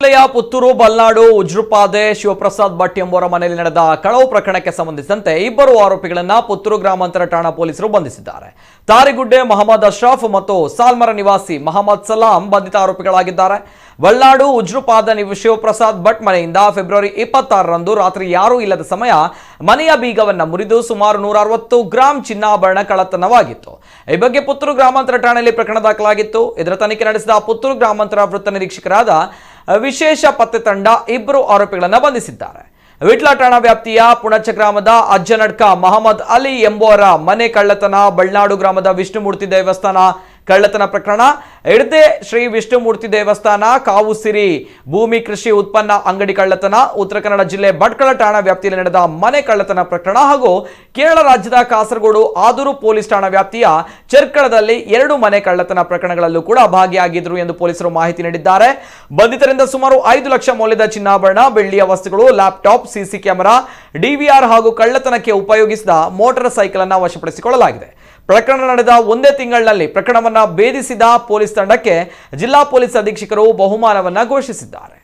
ಜಿಲ್ಲೆಯ ಪುತ್ತೂರು, ಬಲ್ನಾಡು, ಉಜ್ರುಪಾದೆ ಶಿವಪ್ರಸಾದ್ ಭಟ್ ಎಂಬುವರ ಮನೆಯಲ್ಲಿ ನಡೆದ ಕಳವು ಪ್ರಕರಣಕ್ಕೆ ಸಂಬಂಧಿಸಿದಂತೆ ಇಬ್ಬರು ಆರೋಪಿಗಳನ್ನ ಪುತ್ತೂರು ಗ್ರಾಮಾಂತರ ಠಾಣಾ ಪೊಲೀಸರು ಬಂಧಿಸಿದ್ದಾರೆ. ತಾರಿಗುಡ್ಡೆ ಮೊಹಮ್ಮದ್ ಅಶ್ರಫ್ ಮತ್ತು ಸಾಲ್ಮರ ನಿವಾಸಿ ಮೊಹಮ್ಮದ್ ಸಲಾಂ ಬಂಧಿತ ಆರೋಪಿಗಳಾಗಿದ್ದಾರೆ. ಬಲ್ನಾಡು ಉಜ್ರುಪಾದ ಶಿವಪ್ರಸಾದ್ ಭಟ್ ಮನೆಯಿಂದ ಫೆಬ್ರವರಿ 26ರಂದು ರಾತ್ರಿ ಯಾರೂ ಇಲ್ಲದ ಸಮಯ ಮನೆಯ ಬೀಗವನ್ನ ಮುರಿದು ಸುಮಾರು 160 ಗ್ರಾಂ ಚಿನ್ನಾಭರಣ ಕಳ್ಳತನವಾಗಿತ್ತು. ಈ ಬಗ್ಗೆ ಪುತ್ತೂರು ಗ್ರಾಮಾಂತರ ಠಾಣೆಯಲ್ಲಿ ಪ್ರಕರಣ ದಾಖಲಾಗಿತ್ತು. ಇದರ ತನಿಖೆ ನಡೆಸಿದ ಪುತ್ತೂರು ಗ್ರಾಮಾಂತರ ವೃತ್ತ ನಿರೀಕ್ಷಕರಾದ ವಿಶೇಷ ಪತ್ತೆ ತಂಡ ಇಬ್ಬರು ಆರೋಪಿಗಳನ್ನು ಬಂಧಿಸಿದ್ದಾರೆ. ವಿಟ್ಲ ಠಾಣಾ ವ್ಯಾಪ್ತಿಯ ಪುಣಚ ಗ್ರಾಮದ ಅಜ್ಜನಡ್ಕ ಮೊಹಮ್ಮದ್ ಅಲಿ ಎಂಬುವರ ಮನೆ ಕಳ್ಳತನ, ಬಲ್ನಾಡು ಗ್ರಾಮದ ವಿಷ್ಣುಮೂರ್ತಿ ದೇವಸ್ಥಾನ ಕಳ್ಳತನ ಪ್ರಕರಣ, ಎಡದೆ ಶ್ರೀ ವಿಷ್ಣುಮೂರ್ತಿ ದೇವಸ್ಥಾನ, ಕಾವುಸಿರಿ ಭೂಮಿ ಕೃಷಿ ಉತ್ಪನ್ನ ಅಂಗಡಿ ಕಳ್ಳತನ, ಉತ್ತರ ಕನ್ನಡ ಜಿಲ್ಲೆ ಭಟ್ಕಳ ಠಾಣಾ ವ್ಯಾಪ್ತಿಯಲ್ಲಿ ನಡೆದ ಮನೆ ಕಳ್ಳತನ ಪ್ರಕರಣ ಹಾಗೂ ಕೇರಳ ರಾಜ್ಯದ ಕಾಸರಗೋಡು ಆದೂರು ಪೊಲೀಸ್ ಠಾಣಾ ವ್ಯಾಪ್ತಿಯ ಚೆರ್ಕಳದಲ್ಲಿ 2 ಮನೆ ಕಳ್ಳತನ ಪ್ರಕರಣಗಳಲ್ಲೂ ಕೂಡ ಭಾಗಿಯಾಗಿದ್ರು ಎಂದು ಪೊಲೀಸರು ಮಾಹಿತಿ ನೀಡಿದ್ದಾರೆ. ಬಂಧಿತರಿಂದ ಸುಮಾರು 5 ಲಕ್ಷ ಮೌಲ್ಯದ ಚಿನ್ನಾಭರಣ, ಬೆಳ್ಳಿಯ ವಸ್ತುಗಳು, ಲ್ಯಾಪ್ಟಾಪ್, ಸಿಸಿ ಕ್ಯಾಮೆರಾ, ಡಿವಿಆರ್ ಹಾಗೂ ಕಳ್ಳತನಕ್ಕೆ ಉಪಯೋಗಿಸಿದ ಮೋಟಾರ್ ಸೈಕಲ್ ಅನ್ನು ವಶಪಡಿಸಿಕೊಳ್ಳಲಾಗಿದೆ. ಪ್ರಕರಣ ನಡೆದ ಒಂದೇ ತಿಂಗಳಿನಲ್ಲಿ ಪ್ರಕರಣವನ್ನ ಭೇದಿಸಿದ ಪೊಲೀಸ್ ತಂಡಕ್ಕೆ ಜಿಲ್ಲಾ ಪೊಲೀಸ್ ಅಧೀಕ್ಷಕರು ಬಹುಮಾನವನ್ನ ಘೋಷಿಸಿದ್ದಾರೆ.